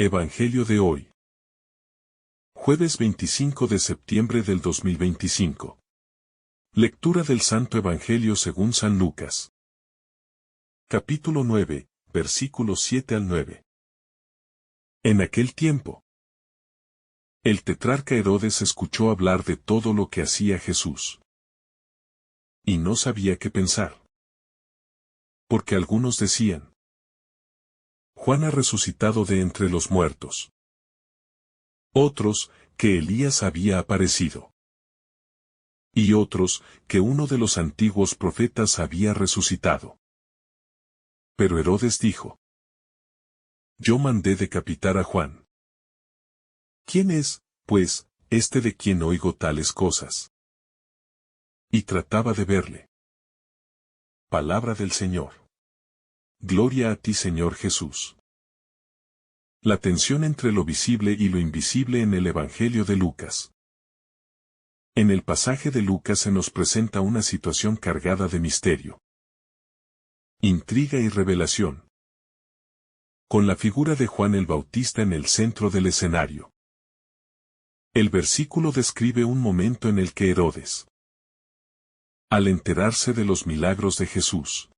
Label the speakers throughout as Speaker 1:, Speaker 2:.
Speaker 1: Evangelio de hoy. Jueves 25 de septiembre del 2025. Lectura del Santo Evangelio según San Lucas. Capítulo 9, versículos 7 al 9. En aquel tiempo, el tetrarca Herodes escuchó hablar de todo lo que hacía Jesús. Y no sabía qué pensar. Porque algunos decían: Juan ha resucitado de entre los muertos. Otros, que Elías había aparecido. Y otros, que uno de los antiguos profetas había resucitado. Pero Herodes dijo: Yo mandé decapitar a Juan. ¿Quién es, pues, este de quien oigo tales cosas? Y trataba de verle. Palabra del Señor. Gloria a ti, Señor Jesús. La tensión entre lo visible y lo invisible en el Evangelio de Lucas. En el pasaje de Lucas se nos presenta una situación cargada de misterio, intriga y revelación, con la figura de Juan el Bautista en el centro del escenario. El versículo describe un momento en el que Herodes, al enterarse de los milagros de Jesús,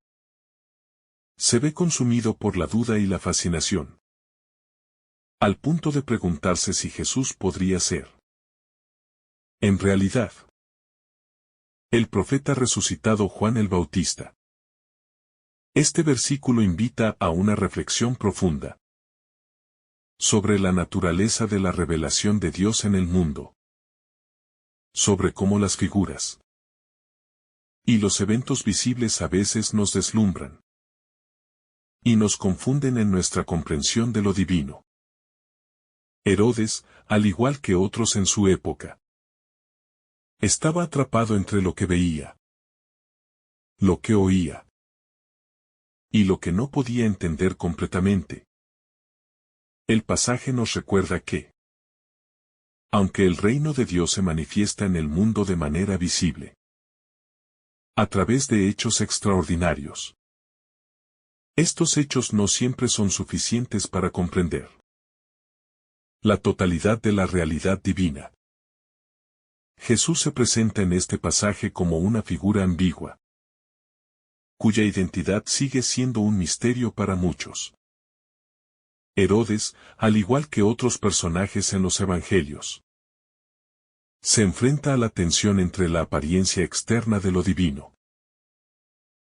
Speaker 1: se ve consumido por la duda y la fascinación, al punto de preguntarse si Jesús podría ser, en realidad, el profeta resucitado Juan el Bautista. Este versículo invita a una reflexión profunda sobre la naturaleza de la revelación de Dios en el mundo, sobre cómo las figuras y los eventos visibles a veces nos deslumbran y nos confunden en nuestra comprensión de lo divino. Herodes, al igual que otros en su época, estaba atrapado entre lo que veía, lo que oía y lo que no podía entender completamente. El pasaje nos recuerda que, aunque el reino de Dios se manifiesta en el mundo de manera visible, a través de hechos extraordinarios, estos hechos no siempre son suficientes para comprender la totalidad de la realidad divina. Jesús se presenta en este pasaje como una figura ambigua, cuya identidad sigue siendo un misterio para muchos. Herodes, al igual que otros personajes en los evangelios, se enfrenta a la tensión entre la apariencia externa de lo divino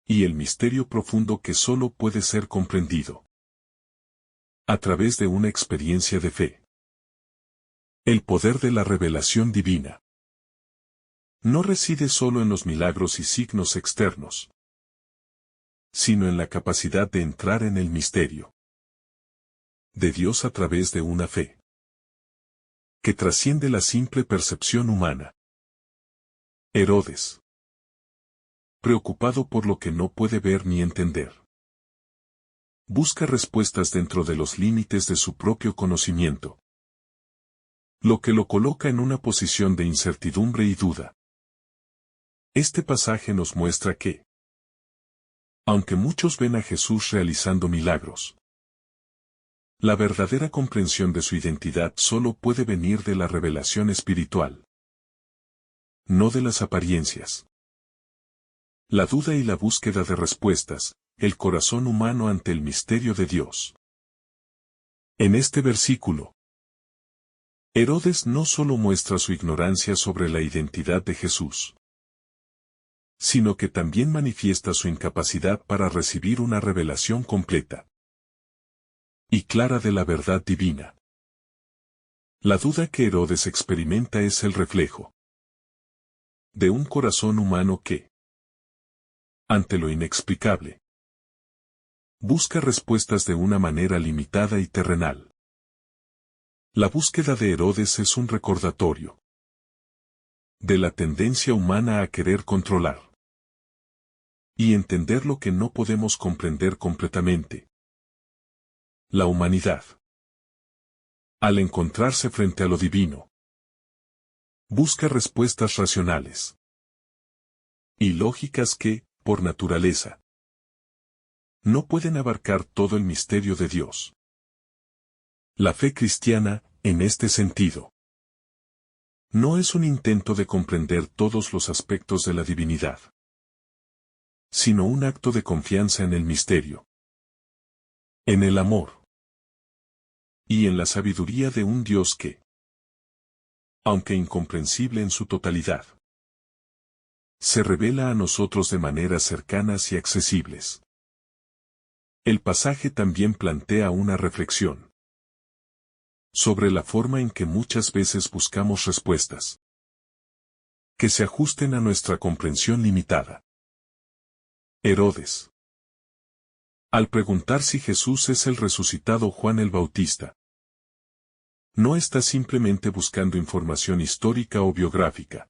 Speaker 1: y el misterio profundo que solo puede ser comprendido a través de una experiencia de fe. El poder de la revelación divina no reside solo en los milagros y signos externos, sino en la capacidad de entrar en el misterio de Dios a través de una fe que trasciende la simple percepción humana. Herodes, preocupado por lo que no puede ver ni entender, busca respuestas dentro de los límites de su propio conocimiento, lo que lo coloca en una posición de incertidumbre y duda. Este pasaje nos muestra que, aunque muchos ven a Jesús realizando milagros, la verdadera comprensión de su identidad solo puede venir de la revelación espiritual, no de las apariencias. La duda y la búsqueda de respuestas, el corazón humano ante el misterio de Dios. En este versículo, Herodes no solo muestra su ignorancia sobre la identidad de Jesús, sino que también manifiesta su incapacidad para recibir una revelación completa y clara de la verdad divina. La duda que Herodes experimenta es el reflejo de un corazón humano que, ante lo inexplicable, busca respuestas de una manera limitada y terrenal. La búsqueda de Herodes es un recordatorio de la tendencia humana a querer controlar y entender lo que no podemos comprender completamente. La humanidad, al encontrarse frente a lo divino, busca respuestas racionales y lógicas que, por naturaleza, no pueden abarcar todo el misterio de Dios. La fe cristiana, en este sentido, no es un intento de comprender todos los aspectos de la divinidad, sino un acto de confianza en el misterio, en el amor y en la sabiduría de un Dios que, aunque incomprensible en su totalidad, se revela a nosotros de maneras cercanas y accesibles. El pasaje también plantea una reflexión sobre la forma en que muchas veces buscamos respuestas que se ajusten a nuestra comprensión limitada. Herodes, al preguntar si Jesús es el resucitado Juan el Bautista, no está simplemente buscando información histórica o biográfica.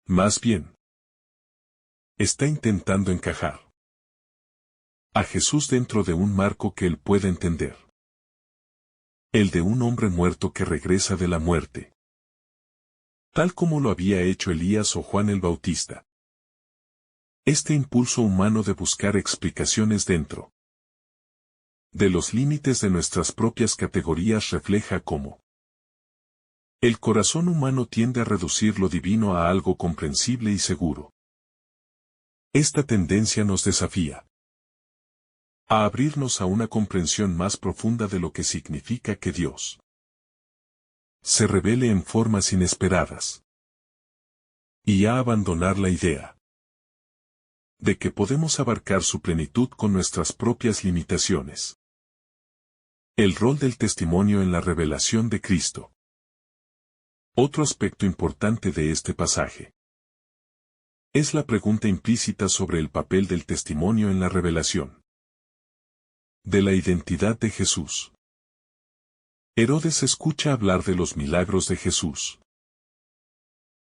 Speaker 1: Más bien, está intentando encajar a Jesús dentro de un marco que él pueda entender. El de un hombre muerto que regresa de la muerte, tal como lo había hecho Elías o Juan el Bautista. Este impulso humano de buscar explicaciones dentro de los límites de nuestras propias categorías refleja cómo el corazón humano tiende a reducir lo divino a algo comprensible y seguro. Esta tendencia nos desafía a abrirnos a una comprensión más profunda de lo que significa que Dios se revele en formas inesperadas, y a abandonar la idea de que podemos abarcar su plenitud con nuestras propias limitaciones. El rol del testimonio en la revelación de Cristo. Otro aspecto importante de este pasaje es la pregunta implícita sobre el papel del testimonio en la revelación de la identidad de Jesús. Herodes escucha hablar de los milagros de Jesús,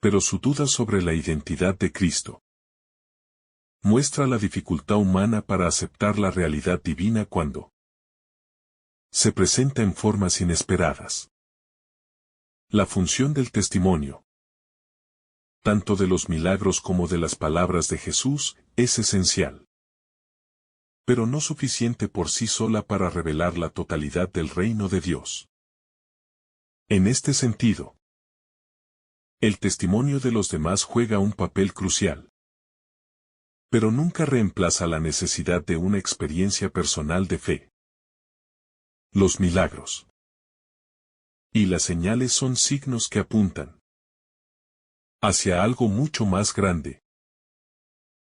Speaker 1: pero su duda sobre la identidad de Cristo muestra la dificultad humana para aceptar la realidad divina cuando se presenta en formas inesperadas. La función del testimonio, tanto de los milagros como de las palabras de Jesús, es esencial, pero no suficiente por sí sola para revelar la totalidad del reino de Dios. En este sentido, el testimonio de los demás juega un papel crucial, pero nunca reemplaza la necesidad de una experiencia personal de fe. Los milagros y las señales son signos que apuntan hacia algo mucho más grande,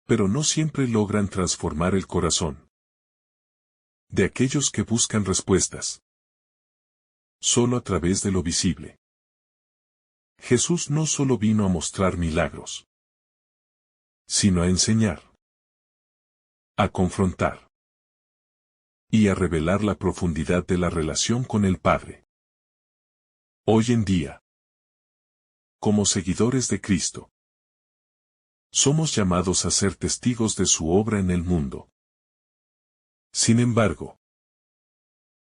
Speaker 1: pero no siempre logran transformar el corazón de aquellos que buscan respuestas solo a través de lo visible. Jesús no solo vino a mostrar milagros, sino a enseñar, a confrontar y a revelar la profundidad de la relación con el Padre. Hoy en día, como seguidores de Cristo, somos llamados a ser testigos de su obra en el mundo. Sin embargo,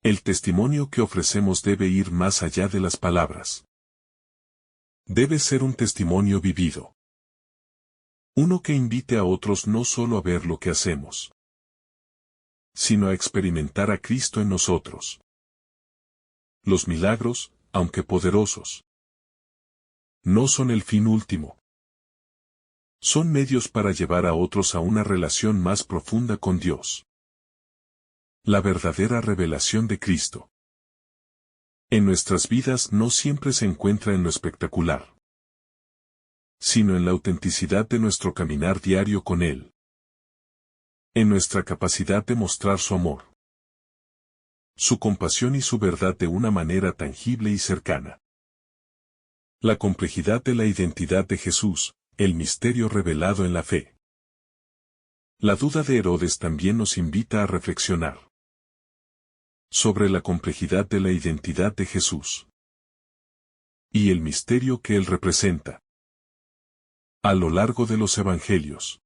Speaker 1: el testimonio que ofrecemos debe ir más allá de las palabras. Debe ser un testimonio vivido. Uno que invite a otros no solo a ver lo que hacemos, sino a experimentar a Cristo en nosotros. Los milagros, aunque poderosos, no son el fin último. Son medios para llevar a otros a una relación más profunda con Dios. La verdadera revelación de Cristo en nuestras vidas no siempre se encuentra en lo espectacular, sino en la autenticidad de nuestro caminar diario con Él, en nuestra capacidad de mostrar su amor, su compasión y su verdad de una manera tangible y cercana. La complejidad de la identidad de Jesús, el misterio revelado en la fe. La duda de Herodes también nos invita a reflexionar sobre la complejidad de la identidad de Jesús y el misterio que él representa. A lo largo de los evangelios,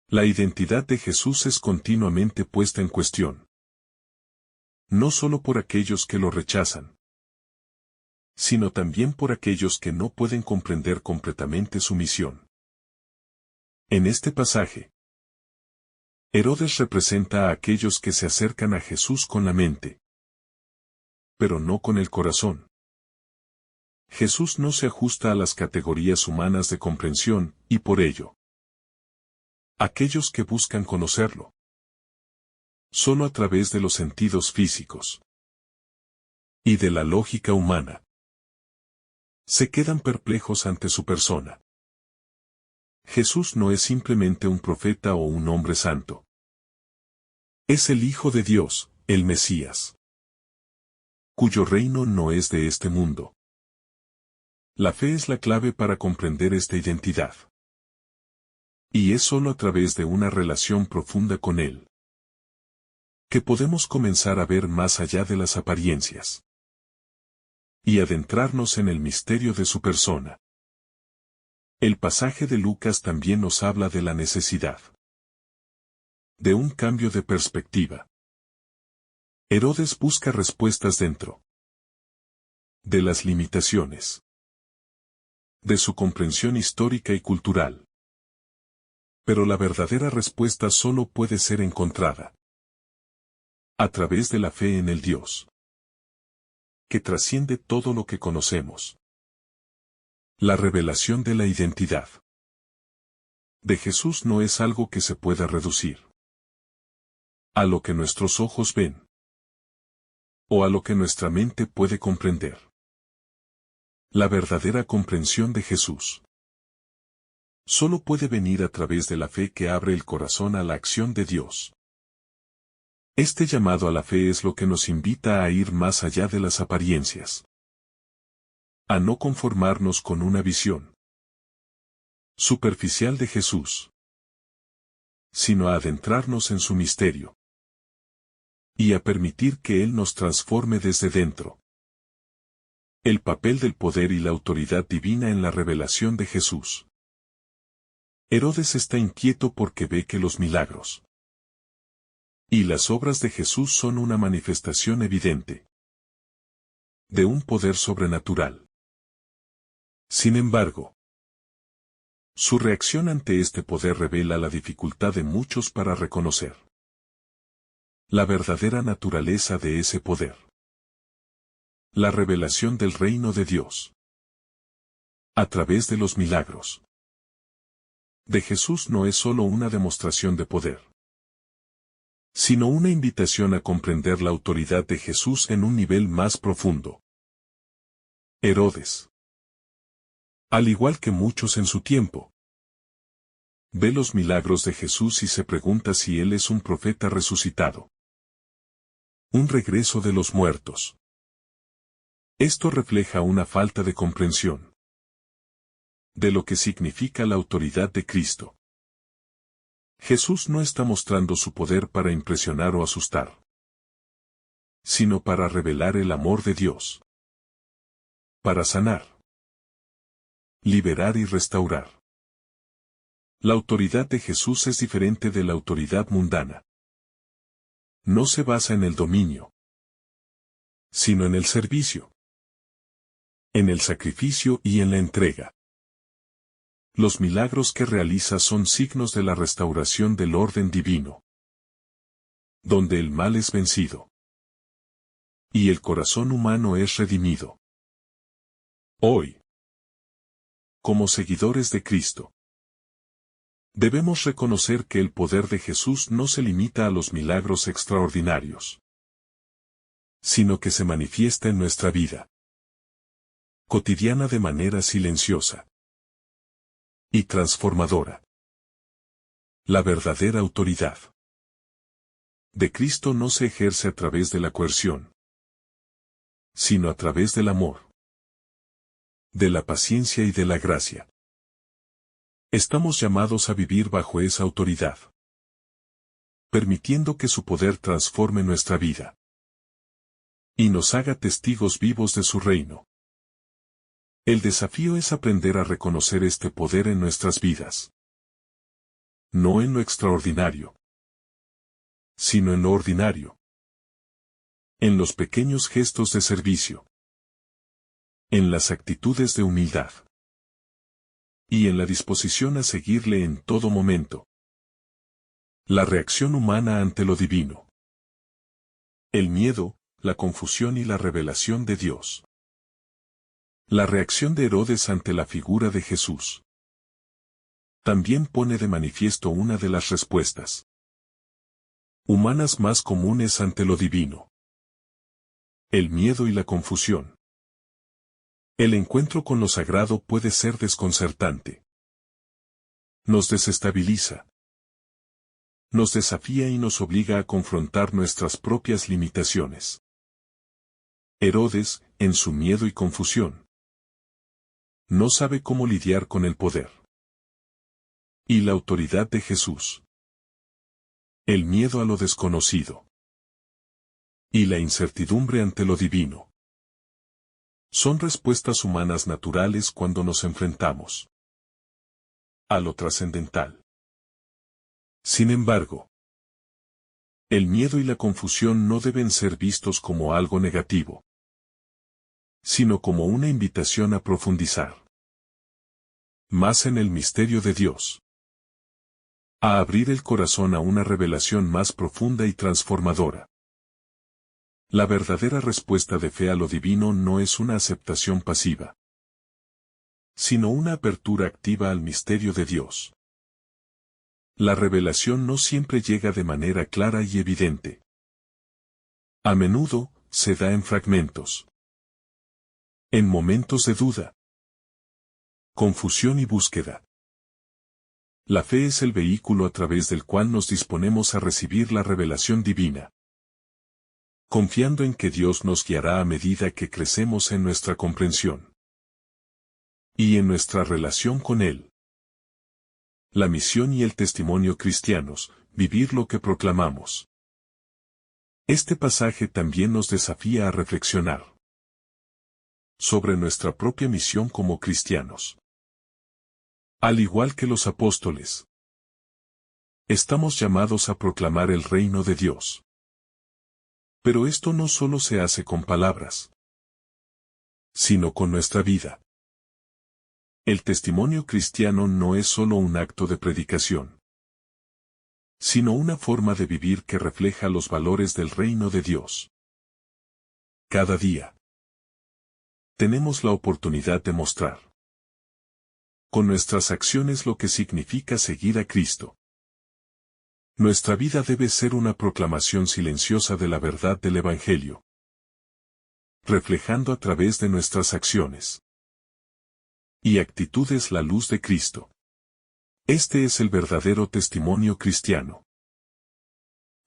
Speaker 1: la identidad de Jesús es continuamente puesta en cuestión, no solo por aquellos que lo rechazan, sino también por aquellos que no pueden comprender completamente su misión. En este pasaje, Herodes representa a aquellos que se acercan a Jesús con la mente, pero no con el corazón. Jesús no se ajusta a las categorías humanas de comprensión, y por ello, aquellos que buscan conocerlo solo a través de los sentidos físicos y de la lógica humana, se quedan perplejos ante su persona. Jesús no es simplemente un profeta o un hombre santo. Es el Hijo de Dios, el Mesías, cuyo reino no es de este mundo. La fe es la clave para comprender esta identidad. Y es solo a través de una relación profunda con Él que podemos comenzar a ver más allá de las apariencias y adentrarnos en el misterio de su persona. El pasaje de Lucas también nos habla de la necesidad de un cambio de perspectiva. Herodes busca respuestas dentro de las limitaciones de su comprensión histórica y cultural. Pero la verdadera respuesta solo puede ser encontrada a través de la fe en el Dios que trasciende todo lo que conocemos. La revelación de la identidad de Jesús no es algo que se pueda reducir a lo que nuestros ojos ven o a lo que nuestra mente puede comprender. La verdadera comprensión de Jesús solo puede venir a través de la fe que abre el corazón a la acción de Dios. Este llamado a la fe es lo que nos invita a ir más allá de las apariencias, a no conformarnos con una visión superficial de Jesús, sino a adentrarnos en su misterio y a permitir que Él nos transforme desde dentro. El papel del poder y la autoridad divina en la revelación de Jesús. Herodes está inquieto porque ve que los milagros y las obras de Jesús son una manifestación evidente de un poder sobrenatural. Sin embargo, su reacción ante este poder revela la dificultad de muchos para reconocer la verdadera naturaleza de ese poder. La revelación del reino de Dios a través de los milagros de Jesús no es solo una demostración de poder, sino una invitación a comprender la autoridad de Jesús en un nivel más profundo. Herodes, al igual que muchos en su tiempo, ve los milagros de Jesús y se pregunta si Él es un profeta resucitado. Un regreso de los muertos. Esto refleja una falta de comprensión de lo que significa la autoridad de Cristo. Jesús no está mostrando su poder para impresionar o asustar, sino para revelar el amor de Dios, para sanar, liberar y restaurar. La autoridad de Jesús es diferente de la autoridad mundana. No se basa en el dominio, sino en el servicio, en el sacrificio y en la entrega. Los milagros que realiza son signos de la restauración del orden divino, donde el mal es vencido y el corazón humano es redimido. Hoy, como seguidores de Cristo, debemos reconocer que el poder de Jesús no se limita a los milagros extraordinarios, sino que se manifiesta en nuestra vida cotidiana de manera silenciosa y transformadora. La verdadera autoridad de Cristo no se ejerce a través de la coerción, sino a través del amor, de la paciencia y de la gracia. Estamos llamados a vivir bajo esa autoridad, permitiendo que su poder transforme nuestra vida y nos haga testigos vivos de su reino. El desafío es aprender a reconocer este poder en nuestras vidas, no en lo extraordinario, sino en lo ordinario, en los pequeños gestos de servicio, en las actitudes de humildad y en la disposición a seguirle en todo momento. La reacción humana ante lo divino. El miedo, la confusión y la revelación de Dios. La reacción de Herodes ante la figura de Jesús también pone de manifiesto una de las respuestas humanas más comunes ante lo divino: el miedo y la confusión. El encuentro con lo sagrado puede ser desconcertante. Nos desestabiliza. Nos desafía y nos obliga a confrontar nuestras propias limitaciones. Herodes, en su miedo y confusión, no sabe cómo lidiar con el poder y la autoridad de Jesús. El miedo a lo desconocido y la incertidumbre ante lo divino son respuestas humanas naturales cuando nos enfrentamos a lo trascendental. Sin embargo, el miedo y la confusión no deben ser vistos como algo negativo, sino como una invitación a profundizar más en el misterio de Dios, a abrir el corazón a una revelación más profunda y transformadora. La verdadera respuesta de fe a lo divino no es una aceptación pasiva, sino una apertura activa al misterio de Dios. La revelación no siempre llega de manera clara y evidente. A menudo, se da en fragmentos, en momentos de duda, confusión y búsqueda. La fe es el vehículo a través del cual nos disponemos a recibir la revelación divina, confiando en que Dios nos guiará a medida que crecemos en nuestra comprensión y en nuestra relación con Él. La misión y el testimonio cristianos: vivir lo que proclamamos. Este pasaje también nos desafía a reflexionar sobre nuestra propia misión como cristianos. Al igual que los apóstoles, estamos llamados a proclamar el reino de Dios. Pero esto no solo se hace con palabras, sino con nuestra vida. El testimonio cristiano no es solo un acto de predicación, sino una forma de vivir que refleja los valores del reino de Dios. Cada día tenemos la oportunidad de mostrar con nuestras acciones lo que significa seguir a Cristo. Nuestra vida debe ser una proclamación silenciosa de la verdad del Evangelio, reflejando a través de nuestras acciones y actitudes la luz de Cristo. Este es el verdadero testimonio cristiano.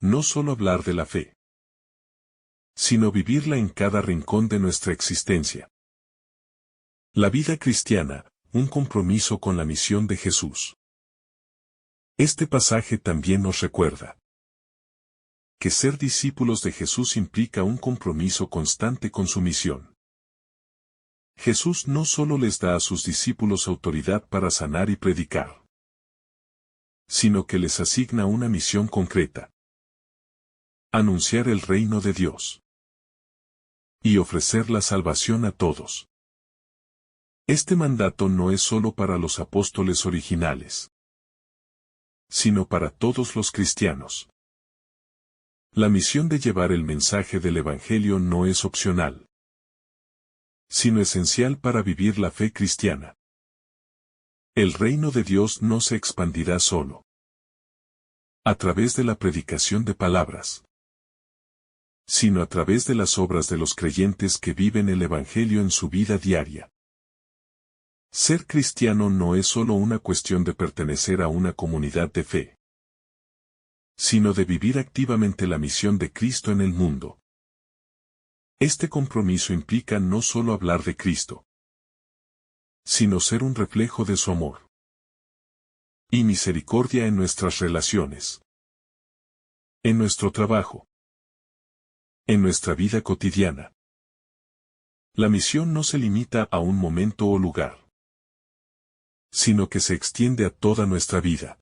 Speaker 1: No solo hablar de la fe, sino vivirla en cada rincón de nuestra existencia. La vida cristiana, un compromiso con la misión de Jesús. Este pasaje también nos recuerda que ser discípulos de Jesús implica un compromiso constante con su misión. Jesús no solo les da a sus discípulos autoridad para sanar y predicar, sino que les asigna una misión concreta: anunciar el reino de Dios y ofrecer la salvación a todos. Este mandato no es solo para los apóstoles originales, sino para todos los cristianos. La misión de llevar el mensaje del Evangelio no es opcional, sino esencial para vivir la fe cristiana. El reino de Dios no se expandirá solo a través de la predicación de palabras, sino a través de las obras de los creyentes que viven el Evangelio en su vida diaria. Ser cristiano no es solo una cuestión de pertenecer a una comunidad de fe, sino de vivir activamente la misión de Cristo en el mundo. Este compromiso implica no solo hablar de Cristo, sino ser un reflejo de su amor y misericordia en nuestras relaciones, en nuestro trabajo, en nuestra vida cotidiana. La misión no se limita a un momento o lugar, sino que se extiende a toda nuestra vida.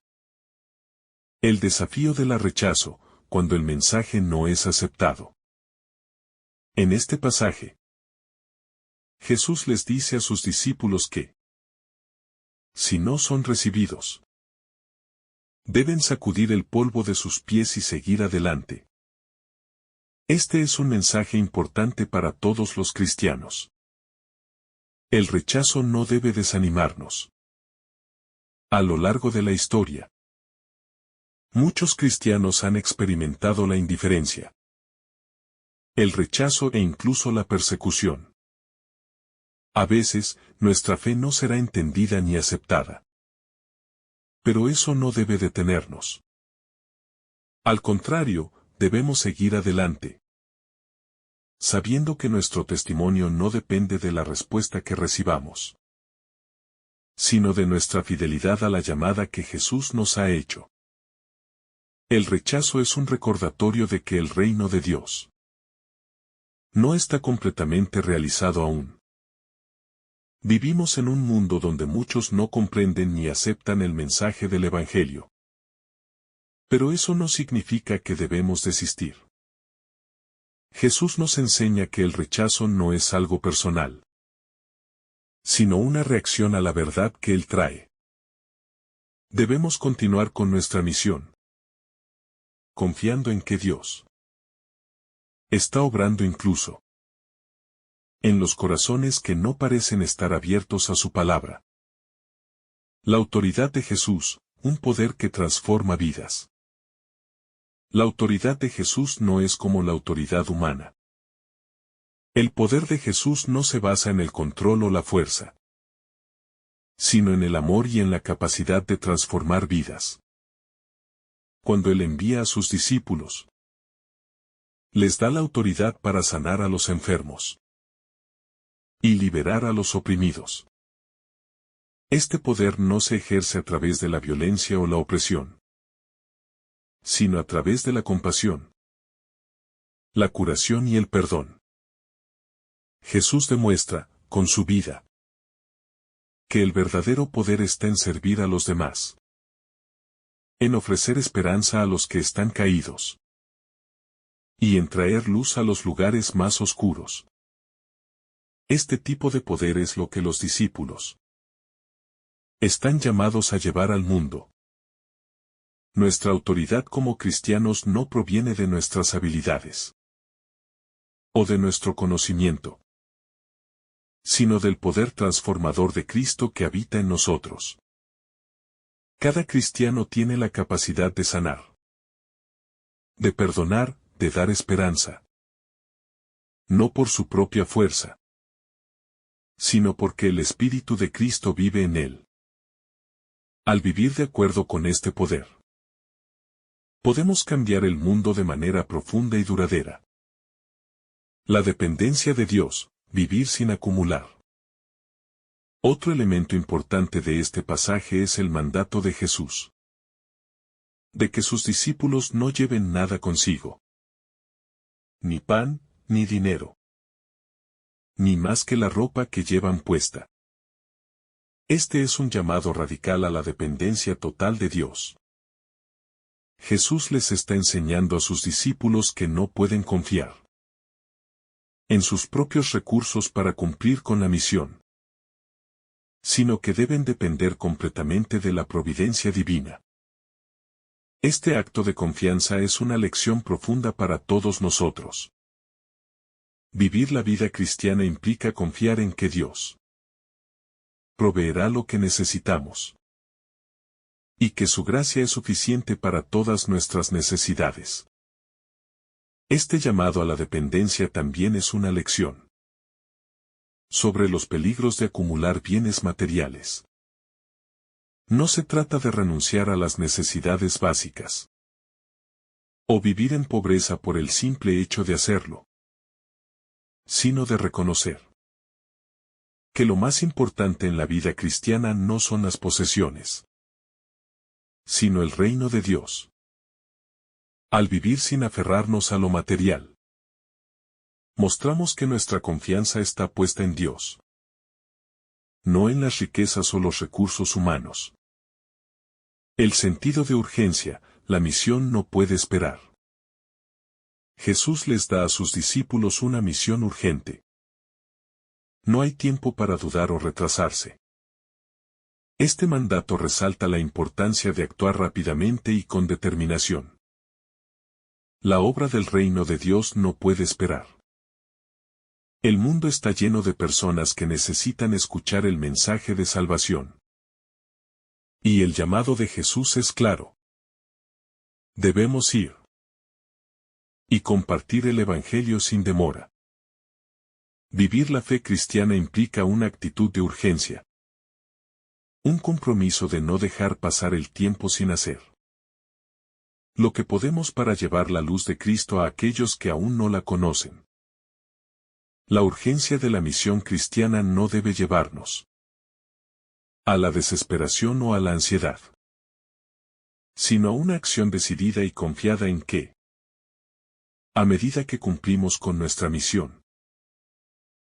Speaker 1: El desafío del rechazo, cuando el mensaje no es aceptado. En este pasaje, Jesús les dice a sus discípulos que, si no son recibidos, deben sacudir el polvo de sus pies y seguir adelante. Este es un mensaje importante para todos los cristianos. El rechazo no debe desanimarnos. A lo largo de la historia, muchos cristianos han experimentado la indiferencia, el rechazo e incluso la persecución. A veces, nuestra fe no será entendida ni aceptada. Pero eso no debe detenernos. Al contrario, debemos seguir adelante, sabiendo que nuestro testimonio no depende de la respuesta que recibamos, sino de nuestra fidelidad a la llamada que Jesús nos ha hecho. El rechazo es un recordatorio de que el reino de Dios no está completamente realizado aún. Vivimos en un mundo donde muchos no comprenden ni aceptan el mensaje del Evangelio. Pero eso no significa que debemos desistir. Jesús nos enseña que el rechazo no es algo personal, sino una reacción a la verdad que Él trae. Debemos continuar con nuestra misión, confiando en que Dios está obrando incluso en los corazones que no parecen estar abiertos a su palabra. La autoridad de Jesús, un poder que transforma vidas. La autoridad de Jesús no es como la autoridad humana. El poder de Jesús no se basa en el control o la fuerza, sino en el amor y en la capacidad de transformar vidas. Cuando Él envía a sus discípulos, les da la autoridad para sanar a los enfermos y liberar a los oprimidos. Este poder no se ejerce a través de la violencia o la opresión, sino a través de la compasión, la curación y el perdón. Jesús demuestra, con su vida, que el verdadero poder está en servir a los demás, en ofrecer esperanza a los que están caídos, y en traer luz a los lugares más oscuros. Este tipo de poder es lo que los discípulos están llamados a llevar al mundo. Nuestra autoridad como cristianos no proviene de nuestras habilidades o de nuestro conocimiento, sino del poder transformador de Cristo que habita en nosotros. Cada cristiano tiene la capacidad de sanar, de perdonar, de dar esperanza. No por su propia fuerza, sino porque el Espíritu de Cristo vive en él. Al vivir de acuerdo con este poder, podemos cambiar el mundo de manera profunda y duradera. La dependencia de Dios, vivir sin acumular. Otro elemento importante de este pasaje es el mandato de Jesús, de que sus discípulos no lleven nada consigo, ni pan, ni dinero, ni más que la ropa que llevan puesta. Este es un llamado radical a la dependencia total de Dios. Jesús les está enseñando a sus discípulos que no pueden confiar en sus propios recursos para cumplir con la misión, sino que deben depender completamente de la providencia divina. Este acto de confianza es una lección profunda para todos nosotros. Vivir la vida cristiana implica confiar en que Dios proveerá lo que necesitamos, y que su gracia es suficiente para todas nuestras necesidades. Este llamado a la dependencia también es una lección sobre los peligros de acumular bienes materiales. No se trata de renunciar a las necesidades básicas, o vivir en pobreza por el simple hecho de hacerlo, sino de reconocer que lo más importante en la vida cristiana no son las posesiones, sino el reino de Dios. Al vivir sin aferrarnos a lo material, mostramos que nuestra confianza está puesta en Dios, no en las riquezas o los recursos humanos. El sentido de urgencia, la misión no puede esperar. Jesús les da a sus discípulos una misión urgente. No hay tiempo para dudar o retrasarse. Este mandato resalta la importancia de actuar rápidamente y con determinación. La obra del reino de Dios no puede esperar. El mundo está lleno de personas que necesitan escuchar el mensaje de salvación. Y el llamado de Jesús es claro. Debemos ir y compartir el Evangelio sin demora. Vivir la fe cristiana implica una actitud de urgencia. Un compromiso de no dejar pasar el tiempo sin hacer lo que podemos para llevar la luz de Cristo a aquellos que aún no la conocen. La urgencia de la misión cristiana no debe llevarnos a la desesperación o a la ansiedad, sino a una acción decidida y confiada en que, a medida que cumplimos con nuestra misión,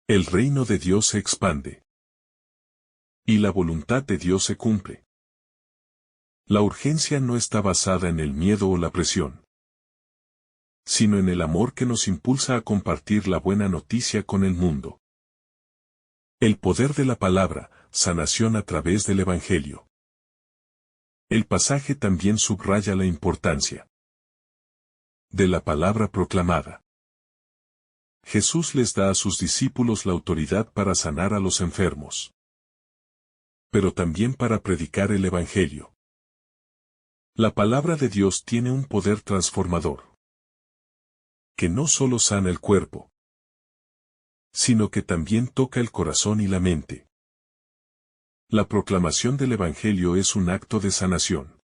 Speaker 1: el reino de Dios se expande y la voluntad de Dios se cumple. La urgencia no está basada en el miedo o la presión, sino en el amor que nos impulsa a compartir la buena noticia con el mundo. El poder de la palabra, sanación a través del Evangelio. El pasaje también subraya la importancia de la palabra proclamada. Jesús les da a sus discípulos la autoridad para sanar a los enfermos, pero también para predicar el Evangelio. La palabra de Dios tiene un poder transformador, que no solo sana el cuerpo, sino que también toca el corazón y la mente. La proclamación del Evangelio es un acto de sanación.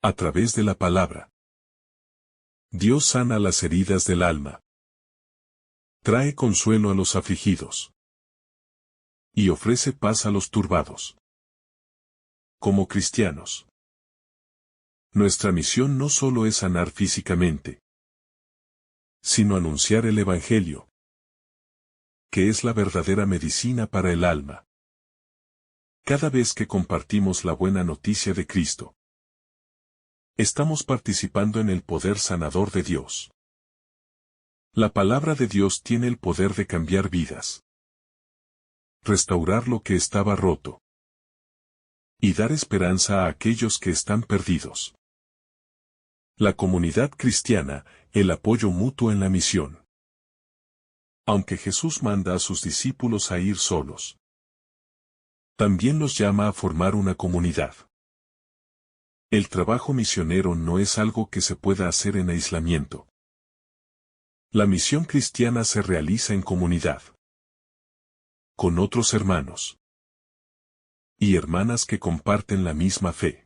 Speaker 1: A través de la palabra, Dios sana las heridas del alma, trae consuelo a los afligidos y ofrece paz a los turbados. Como cristianos, nuestra misión no solo es sanar físicamente, sino anunciar el Evangelio, que es la verdadera medicina para el alma. Cada vez que compartimos la buena noticia de Cristo, estamos participando en el poder sanador de Dios. La palabra de Dios tiene el poder de cambiar vidas, restaurar lo que estaba roto y dar esperanza a aquellos que están perdidos. La comunidad cristiana, el apoyo mutuo en la misión. Aunque Jesús manda a sus discípulos a ir solos, también los llama a formar una comunidad. El trabajo misionero no es algo que se pueda hacer en aislamiento. La misión cristiana se realiza en comunidad, con otros hermanos y hermanas que comparten la misma fe.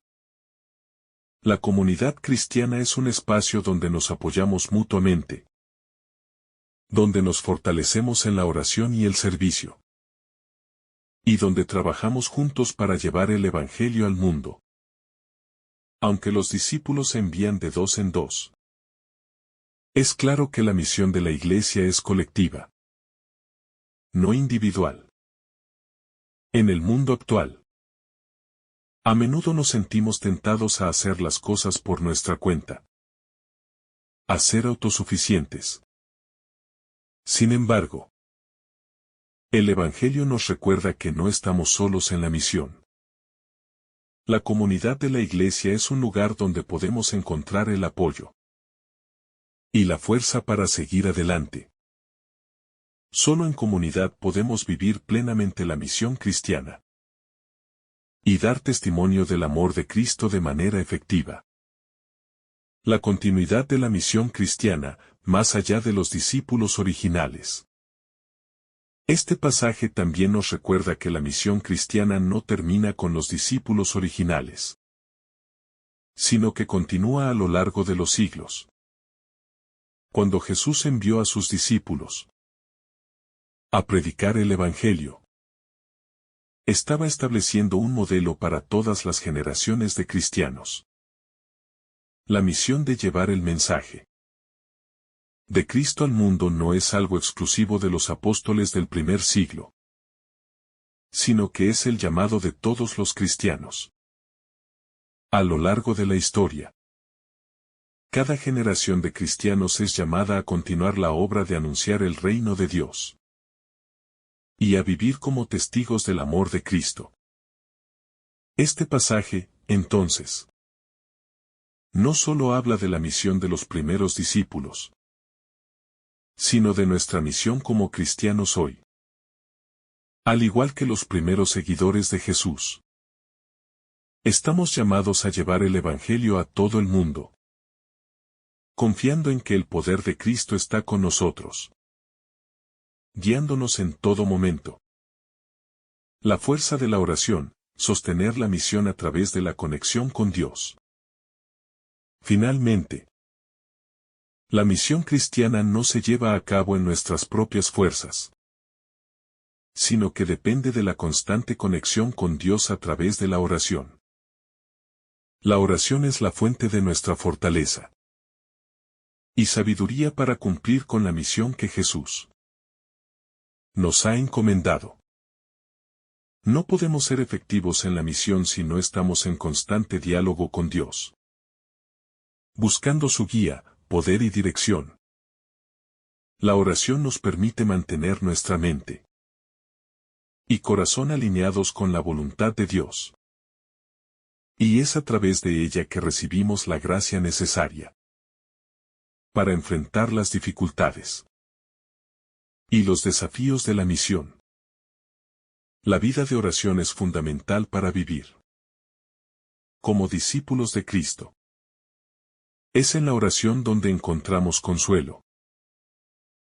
Speaker 1: La comunidad cristiana es un espacio donde nos apoyamos mutuamente, donde nos fortalecemos en la oración y el servicio, y donde trabajamos juntos para llevar el Evangelio al mundo. Aunque los discípulos se envían de dos en dos, es claro que la misión de la Iglesia es colectiva, no individual. En el mundo actual, a menudo nos sentimos tentados a hacer las cosas por nuestra cuenta, a ser autosuficientes. Sin embargo, el Evangelio nos recuerda que no estamos solos en la misión. La comunidad de la Iglesia es un lugar donde podemos encontrar el apoyo y la fuerza para seguir adelante. Solo en comunidad podemos vivir plenamente la misión cristiana y dar testimonio del amor de Cristo de manera efectiva. La continuidad de la misión cristiana, más allá de los discípulos originales. Este pasaje también nos recuerda que la misión cristiana no termina con los discípulos originales, sino que continúa a lo largo de los siglos. Cuando Jesús envió a sus discípulos a predicar el Evangelio, estaba estableciendo un modelo para todas las generaciones de cristianos. La misión de llevar el mensaje de Cristo al mundo no es algo exclusivo de los apóstoles del primer siglo, sino que es el llamado de todos los cristianos. A lo largo de la historia, cada generación de cristianos es llamada a continuar la obra de anunciar el reino de Dios y a vivir como testigos del amor de Cristo. Este pasaje, entonces, no solo habla de la misión de los primeros discípulos, sino de nuestra misión como cristianos hoy. Al igual que los primeros seguidores de Jesús, estamos llamados a llevar el Evangelio a todo el mundo, confiando en que el poder de Cristo está con nosotros, guiándonos en todo momento. La fuerza de la oración, sostener la misión a través de la conexión con Dios. Finalmente, la misión cristiana no se lleva a cabo en nuestras propias fuerzas, sino que depende de la constante conexión con Dios a través de la oración. La oración es la fuente de nuestra fortaleza y sabiduría para cumplir con la misión que Jesús nos ha encomendado. No podemos ser efectivos en la misión si no estamos en constante diálogo con Dios, buscando su guía, poder y dirección. La oración nos permite mantener nuestra mente y corazón alineados con la voluntad de Dios. Y es a través de ella que recibimos la gracia necesaria para enfrentar las dificultades y los desafíos de la misión. La vida de oración es fundamental para vivir como discípulos de Cristo. Es en la oración donde encontramos consuelo,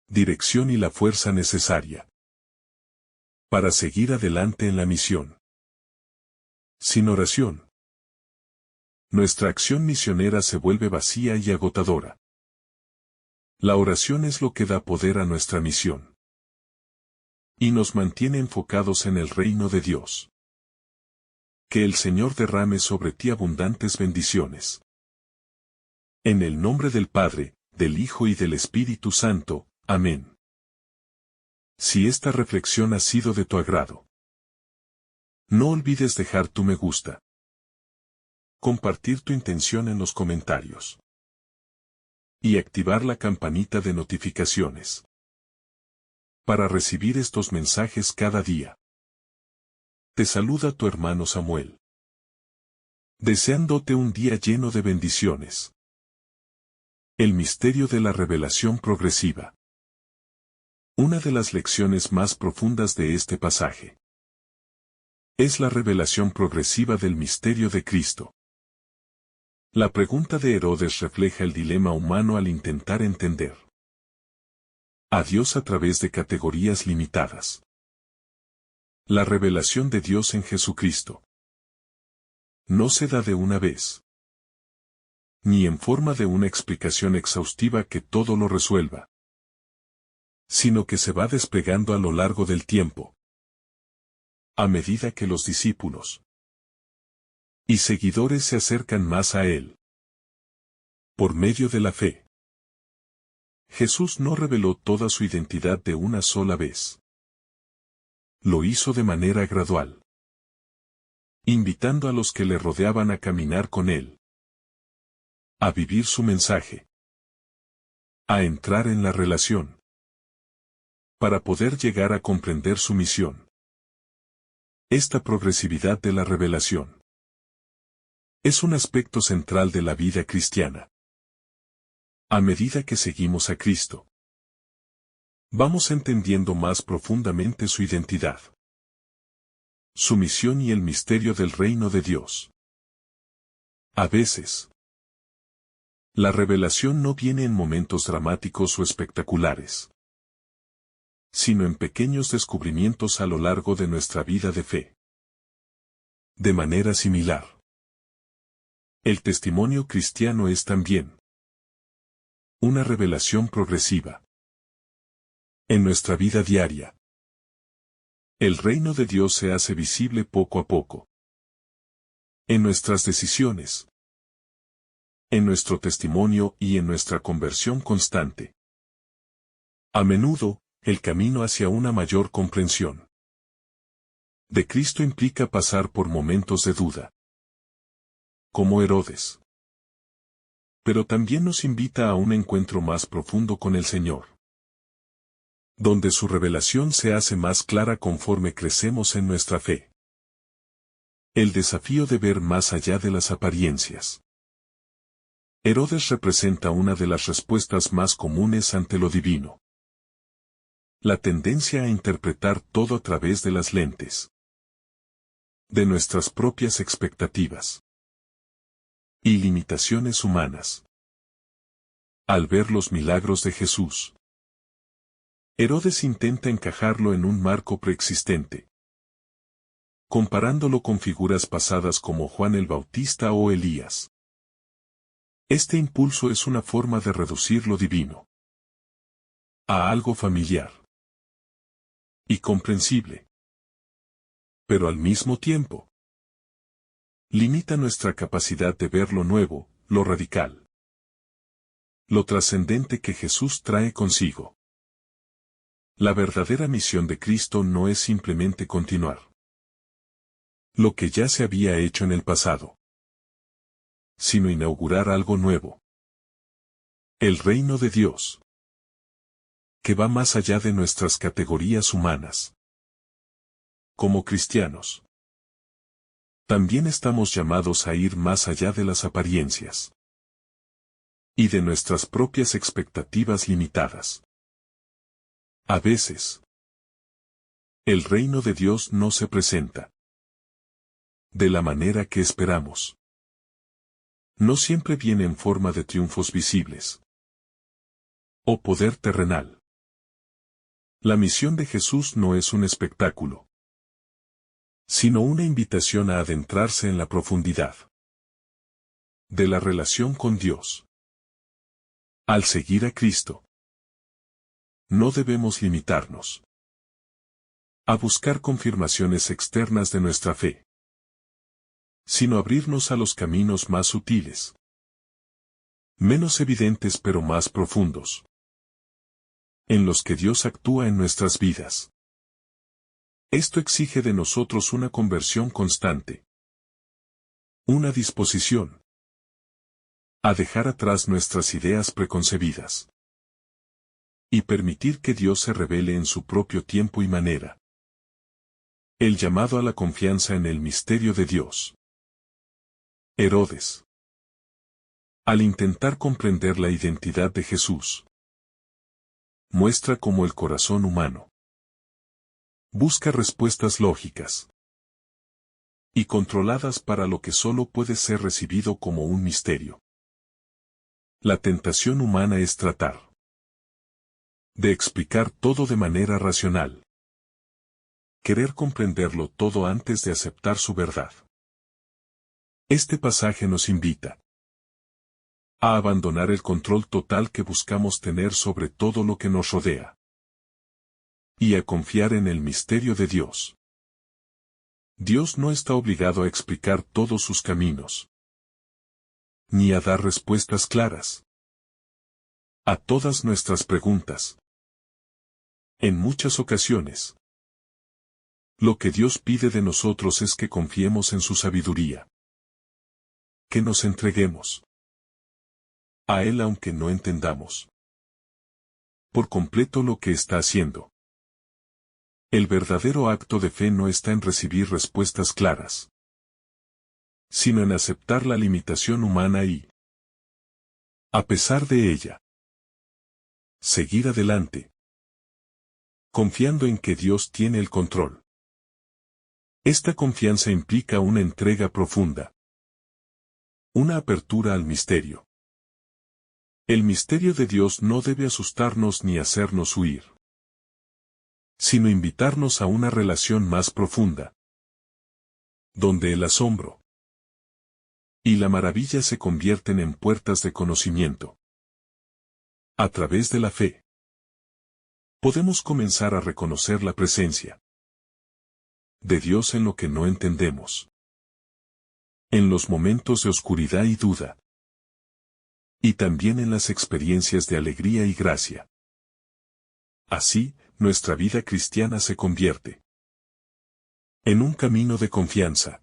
Speaker 1: dirección y la fuerza necesaria para seguir adelante en la misión. Sin oración, nuestra acción misionera se vuelve vacía y agotadora. La oración es lo que da poder a nuestra misión y nos mantiene enfocados en el reino de Dios. Que el Señor derrame sobre ti abundantes bendiciones. En el nombre del Padre, del Hijo y del Espíritu Santo. Amén. Si esta reflexión ha sido de tu agrado, no olvides dejar tu me gusta, compartir tu intención en los comentarios y activar la campanita de notificaciones para recibir estos mensajes cada día. Te saluda tu hermano Samuel, deseándote un día lleno de bendiciones. El misterio de la revelación progresiva. Una de las lecciones más profundas de este pasaje es la revelación progresiva del misterio de Cristo. La pregunta de Herodes refleja el dilema humano al intentar entender a Dios a través de categorías limitadas. La revelación de Dios en Jesucristo no se da de una vez, ni en forma de una explicación exhaustiva que todo lo resuelva, sino que se va desplegando a lo largo del tiempo, a medida que los discípulos y seguidores se acercan más a Él. Por medio de la fe, Jesús no reveló toda su identidad de una sola vez. Lo hizo de manera gradual, invitando a los que le rodeaban a caminar con Él, a vivir su mensaje, a entrar en la relación, para poder llegar a comprender su misión. Esta progresividad de la revelación es un aspecto central de la vida cristiana. A medida que seguimos a Cristo, vamos entendiendo más profundamente su identidad, su misión y el misterio del reino de Dios. A veces, la revelación no viene en momentos dramáticos o espectaculares, sino en pequeños descubrimientos a lo largo de nuestra vida de fe. De manera similar, el testimonio cristiano es también una revelación progresiva. En nuestra vida diaria, el reino de Dios se hace visible poco a poco. En nuestras decisiones, en nuestro testimonio y en nuestra conversión constante. A menudo, el camino hacia una mayor comprensión de Cristo implica pasar por momentos de duda, como Herodes. Pero también nos invita a un encuentro más profundo con el Señor, donde su revelación se hace más clara conforme crecemos en nuestra fe. El desafío de ver más allá de las apariencias. Herodes representa una de las respuestas más comunes ante lo divino. La tendencia a interpretar todo a través de las lentes de nuestras propias expectativas y limitaciones humanas. Al ver los milagros de Jesús, Herodes intenta encajarlo en un marco preexistente, comparándolo con figuras pasadas como Juan el Bautista o Elías. Este impulso es una forma de reducir lo divino a algo familiar y comprensible, pero al mismo tiempo limita nuestra capacidad de ver lo nuevo, lo radical, lo trascendente que Jesús trae consigo. La verdadera misión de Cristo no es simplemente continuar lo que ya se había hecho en el pasado, sino inaugurar algo nuevo. El reino de Dios, que va más allá de nuestras categorías humanas. Como cristianos, también estamos llamados a ir más allá de las apariencias y de nuestras propias expectativas limitadas. A veces, el reino de Dios no se presenta de la manera que esperamos. No siempre viene en forma de triunfos visibles o poder terrenal. La misión de Jesús no es un espectáculo, sino una invitación a adentrarse en la profundidad de la relación con Dios. Al seguir a Cristo, no debemos limitarnos a buscar confirmaciones externas de nuestra fe, sino abrirnos a los caminos más sutiles, menos evidentes pero más profundos, en los que Dios actúa en nuestras vidas. Esto exige de nosotros una conversión constante, una disposición a dejar atrás nuestras ideas preconcebidas y permitir que Dios se revele en su propio tiempo y manera. El llamado a la confianza en el misterio de Dios. Herodes, al intentar comprender la identidad de Jesús, muestra cómo el corazón humano busca respuestas lógicas y controladas para lo que solo puede ser recibido como un misterio. La tentación humana es tratar de explicar todo de manera racional, querer comprenderlo todo antes de aceptar su verdad. Este pasaje nos invita a abandonar el control total que buscamos tener sobre todo lo que nos rodea y a confiar en el misterio de Dios. Dios no está obligado a explicar todos sus caminos, ni a dar respuestas claras a todas nuestras preguntas. En muchas ocasiones, lo que Dios pide de nosotros es que confiemos en su sabiduría, que nos entreguemos a Él aunque no entendamos por completo lo que está haciendo. El verdadero acto de fe no está en recibir respuestas claras, sino en aceptar la limitación humana y, a pesar de ella, seguir adelante, confiando en que Dios tiene el control. Esta confianza implica una entrega profunda, una apertura al misterio. El misterio de Dios no debe asustarnos ni hacernos huir, sino invitarnos a una relación más profunda, donde el asombro y la maravilla se convierten en puertas de conocimiento. A través de la fe, podemos comenzar a reconocer la presencia de Dios en lo que no entendemos, en los momentos de oscuridad y duda, y también en las experiencias de alegría y gracia. Así, nuestra vida cristiana se convierte en un camino de confianza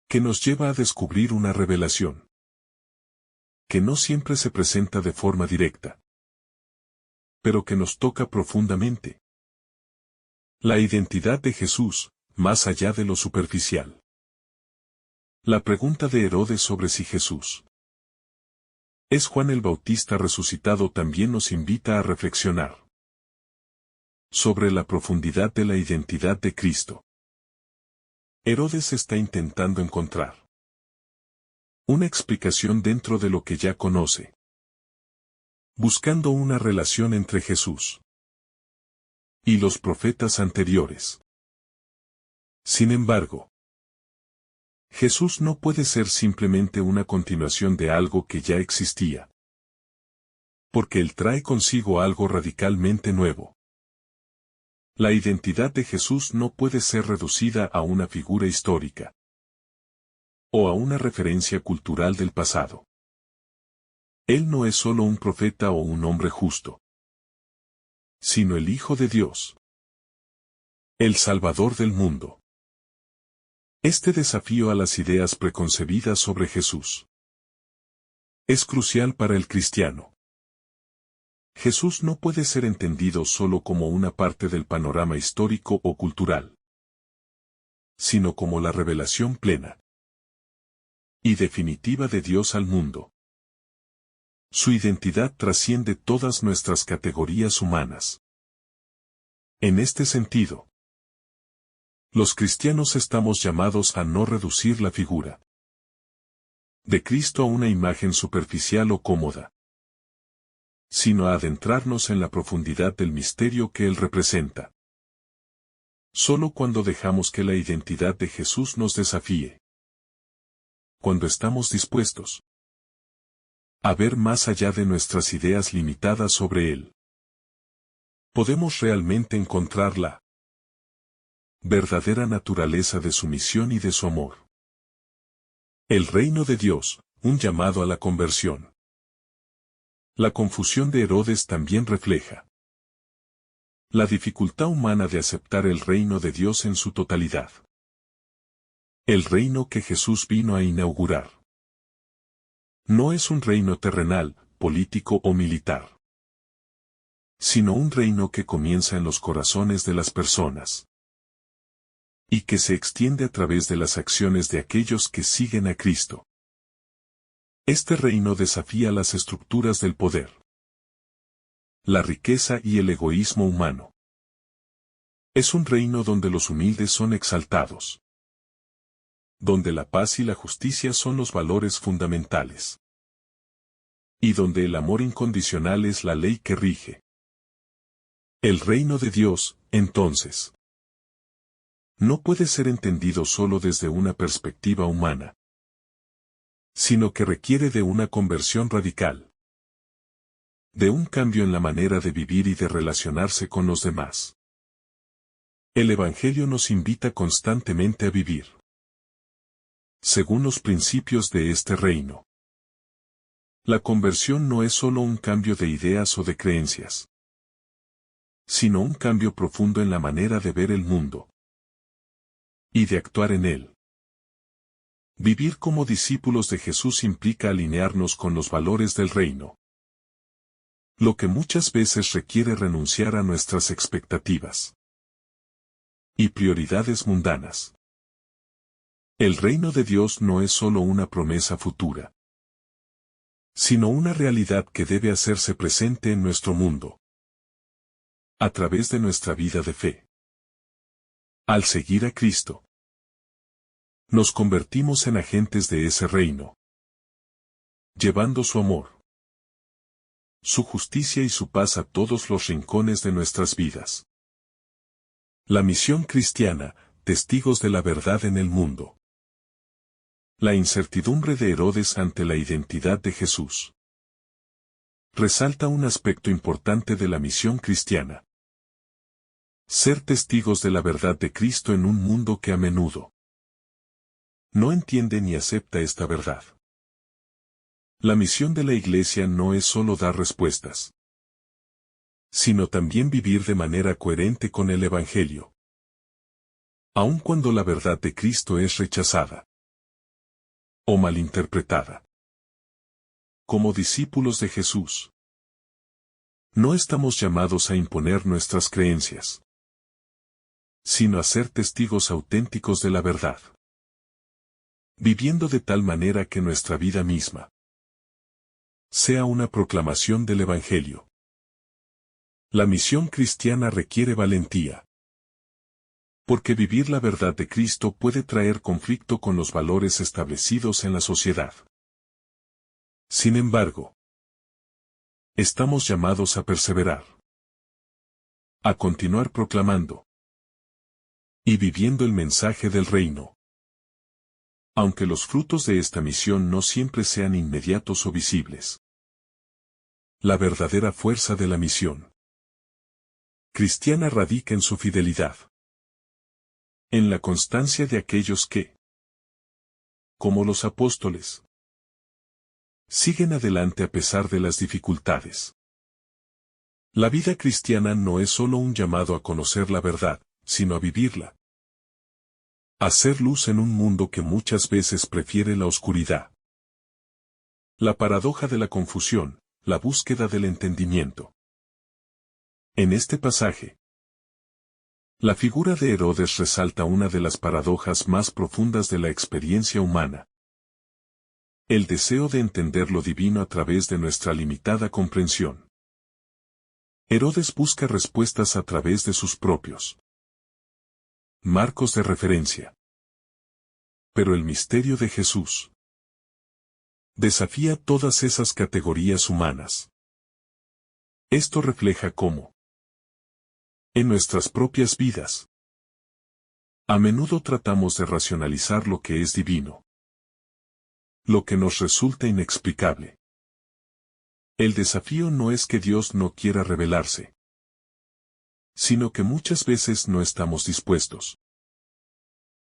Speaker 1: que nos lleva a descubrir una revelación que no siempre se presenta de forma directa, pero que nos toca profundamente. La identidad de Jesús, más allá de lo superficial. La pregunta de Herodes sobre si Jesús Es Juan el Bautista resucitado también nos invita a reflexionar sobre la profundidad de la identidad de Cristo. Herodes está intentando encontrar una explicación dentro de lo que ya conoce, buscando una relación entre Jesús y los profetas anteriores. Sin embargo, Jesús no puede ser simplemente una continuación de algo que ya existía, porque Él trae consigo algo radicalmente nuevo. La identidad de Jesús no puede ser reducida a una figura histórica o a una referencia cultural del pasado. Él no es solo un profeta o un hombre justo, sino el Hijo de Dios, el Salvador del mundo. Este desafío a las ideas preconcebidas sobre Jesús es crucial para el cristiano. Jesús no puede ser entendido solo como una parte del panorama histórico o cultural, sino como la revelación plena y definitiva de Dios al mundo. Su identidad trasciende todas nuestras categorías humanas. En este sentido, los cristianos estamos llamados a no reducir la figura de Cristo a una imagen superficial o cómoda, sino a adentrarnos en la profundidad del misterio que Él representa. Solo cuando dejamos que la identidad de Jesús nos desafíe, cuando estamos dispuestos a ver más allá de nuestras ideas limitadas sobre Él, podemos realmente encontrar la verdadera naturaleza de su misión y de su amor. El reino de Dios, un llamado a la conversión. La confusión de Herodes también refleja la dificultad humana de aceptar el reino de Dios en su totalidad. El reino que Jesús vino a inaugurar no es un reino terrenal, político o militar, sino un reino que comienza en los corazones de las personas y que se extiende a través de las acciones de aquellos que siguen a Cristo. Este reino desafía las estructuras del poder, la riqueza y el egoísmo humano. Es un reino donde los humildes son exaltados, donde la paz y la justicia son los valores fundamentales, y donde el amor incondicional es la ley que rige. El reino de Dios, entonces, no puede ser entendido solo desde una perspectiva humana, sino que requiere de una conversión radical, de un cambio en la manera de vivir y de relacionarse con los demás. El Evangelio nos invita constantemente a vivir según los principios de este reino. La conversión no es solo un cambio de ideas o de creencias, sino un cambio profundo en la manera de ver el mundo y de actuar en él. Vivir como discípulos de Jesús implica alinearnos con los valores del reino, lo que muchas veces requiere renunciar a nuestras expectativas y prioridades mundanas. El reino de Dios no es solo una promesa futura, sino una realidad que debe hacerse presente en nuestro mundo, a través de nuestra vida de fe. Al seguir a Cristo, nos convertimos en agentes de ese reino, llevando su amor, su justicia y su paz a todos los rincones de nuestras vidas. La misión cristiana, testigos de la verdad en el mundo. La incertidumbre de Herodes ante la identidad de Jesús resalta un aspecto importante de la misión cristiana: ser testigos de la verdad de Cristo en un mundo que a menudo no entiende ni acepta esta verdad. La misión de la Iglesia no es solo dar respuestas, sino también vivir de manera coherente con el Evangelio, aun cuando la verdad de Cristo es rechazada o malinterpretada. Como discípulos de Jesús, no estamos llamados a imponer nuestras creencias, sino a ser testigos auténticos de la verdad, viviendo de tal manera que nuestra vida misma sea una proclamación del Evangelio. La misión cristiana requiere valentía. Porque vivir la verdad de Cristo puede traer conflicto con los valores establecidos en la sociedad. Sin embargo, estamos llamados a perseverar, a continuar proclamando y viviendo el mensaje del reino. Aunque los frutos de esta misión no siempre sean inmediatos o visibles. La verdadera fuerza de la misión cristiana radica en su fidelidad. En la constancia de aquellos que, como los apóstoles, siguen adelante a pesar de las dificultades. La vida cristiana no es solo un llamado a conocer la verdad, sino a vivirla. Hacer luz en un mundo que muchas veces prefiere la oscuridad. La paradoja de la confusión, la búsqueda del entendimiento. En este pasaje, la figura de Herodes resalta una de las paradojas más profundas de la experiencia humana. El deseo de entender lo divino a través de nuestra limitada comprensión. Herodes busca respuestas a través de sus propios marcos de referencia. Pero el misterio de Jesús desafía todas esas categorías humanas. Esto refleja cómo, en nuestras propias vidas, a menudo tratamos de racionalizar lo que es divino, lo que nos resulta inexplicable. El desafío no es que Dios no quiera revelarse, sino que muchas veces no estamos dispuestos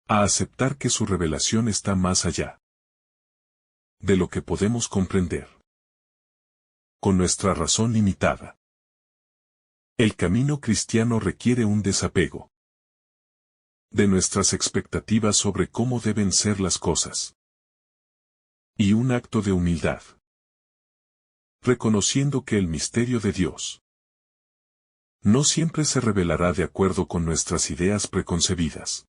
Speaker 1: a aceptar que su revelación está más allá de lo que podemos comprender con nuestra razón limitada. El camino cristiano requiere un desapego de nuestras expectativas sobre cómo deben ser las cosas y un acto de humildad, reconociendo que el misterio de Dios no siempre se revelará de acuerdo con nuestras ideas preconcebidas.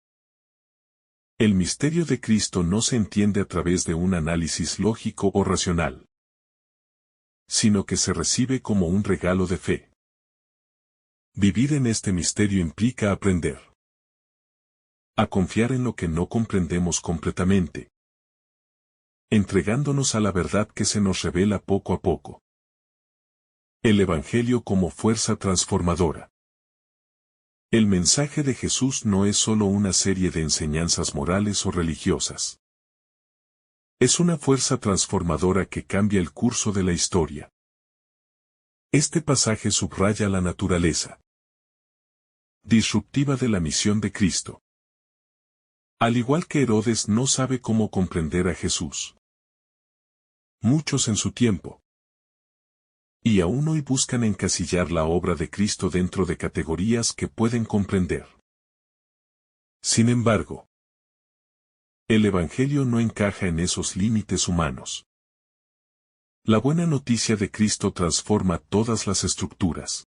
Speaker 1: El misterio de Cristo no se entiende a través de un análisis lógico o racional, sino que se recibe como un regalo de fe. Vivir en este misterio implica aprender a confiar en lo que no comprendemos completamente, entregándonos a la verdad que se nos revela poco a poco. El Evangelio como fuerza transformadora. El mensaje de Jesús no es solo una serie de enseñanzas morales o religiosas. Es una fuerza transformadora que cambia el curso de la historia. Este pasaje subraya la naturaleza disruptiva de la misión de Cristo. Al igual que Herodes no sabe cómo comprender a Jesús. Muchos en su tiempo y aún hoy buscan encasillar la obra de Cristo dentro de categorías que pueden comprender. Sin embargo, el Evangelio no encaja en esos límites humanos. La buena noticia de Cristo transforma todas las estructuras,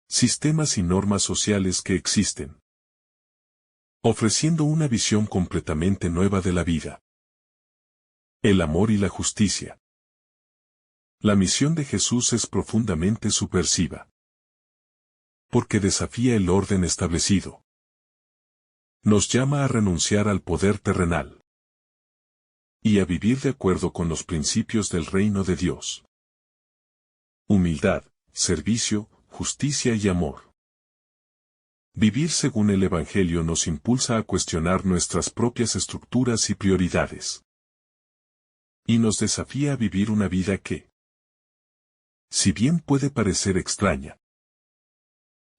Speaker 1: sistemas y normas sociales que existen, ofreciendo una visión completamente nueva de la vida, el amor y la justicia. La misión de Jesús es profundamente subversiva, porque desafía el orden establecido. Nos llama a renunciar al poder terrenal y a vivir de acuerdo con los principios del reino de Dios. Humildad, servicio, justicia y amor. Vivir según el Evangelio nos impulsa a cuestionar nuestras propias estructuras y prioridades. Y nos desafía a vivir una vida que, si bien puede parecer extraña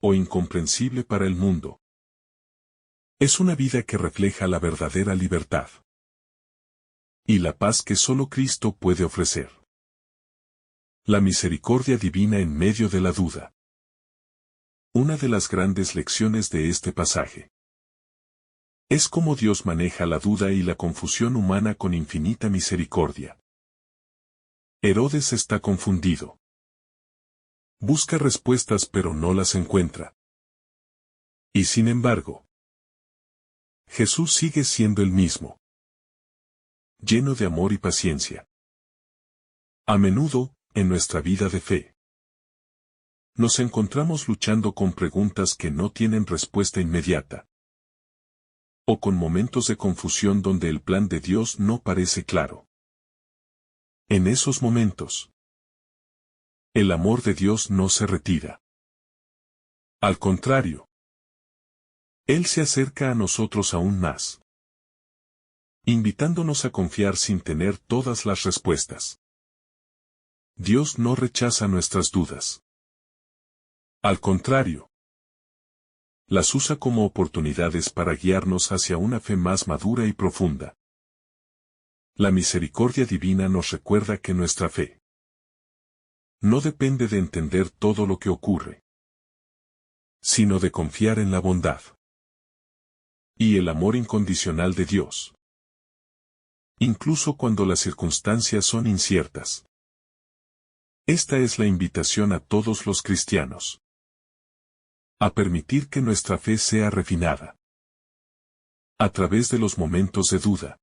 Speaker 1: o incomprensible para el mundo, es una vida que refleja la verdadera libertad y la paz que solo Cristo puede ofrecer. La misericordia divina en medio de la duda. Una de las grandes lecciones de este pasaje es cómo Dios maneja la duda y la confusión humana con infinita misericordia. Herodes está confundido. Busca respuestas pero no las encuentra. Y sin embargo, Jesús sigue siendo el mismo, lleno de amor y paciencia. A menudo, en nuestra vida de fe, nos encontramos luchando con preguntas que no tienen respuesta inmediata. O con momentos de confusión donde el plan de Dios no parece claro. En esos momentos, el amor de Dios no se retira. Al contrario, Él se acerca a nosotros aún más, invitándonos a confiar sin tener todas las respuestas. Dios no rechaza nuestras dudas. Al contrario, las usa como oportunidades para guiarnos hacia una fe más madura y profunda. La misericordia divina nos recuerda que nuestra fe no depende de entender todo lo que ocurre, sino de confiar en la bondad y el amor incondicional de Dios, incluso cuando las circunstancias son inciertas. Esta es la invitación a todos los cristianos. A permitir que nuestra fe sea refinada a través de los momentos de duda,